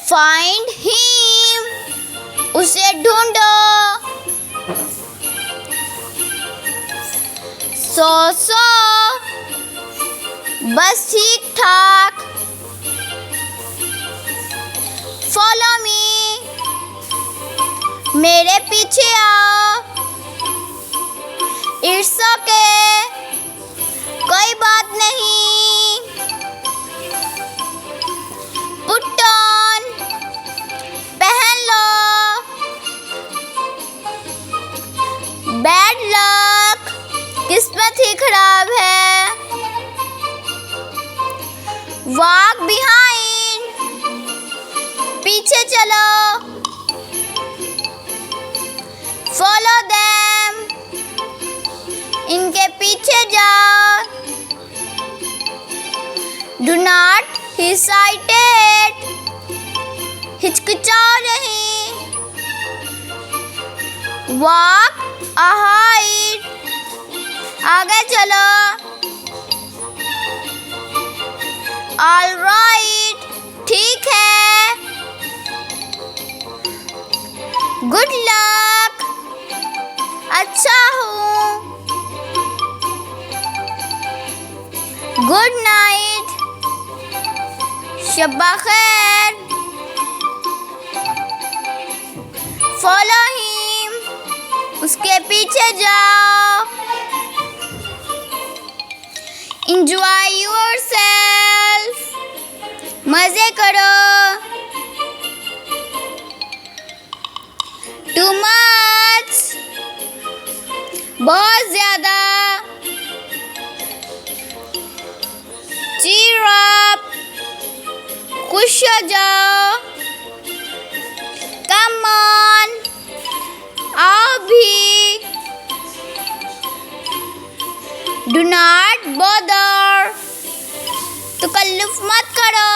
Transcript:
Find him, उसे ढूंढो। सो बस ठीक ठाक। फॉलो मी, मेरे पीछे आओ। इट्स ओके, कोई बात नहीं। पुट ऑन, पहन लो। बैड लक, किस्मत ही खराब है। वॉक बिहाइंड, पीछे चलो। फॉलो देम, इनके पीछे जाओ। डू नॉट हेजिटेट, हिचकिचाओ नहीं। वॉक अहेड, आगे चलो। ऑल राइट, ठीक है। गुड लक, अच्छा हूँ। गुड नाइट, शब्बा खैर। फॉलो हिम, उसके पीछे जाओ। Enjoy yourself, मजे करो। Too much, बहुत ज्यादा। Cheer up, खुश हो जाओ। Come on, आओ भी। Do not bother, तकल्लुफ़ मत करो।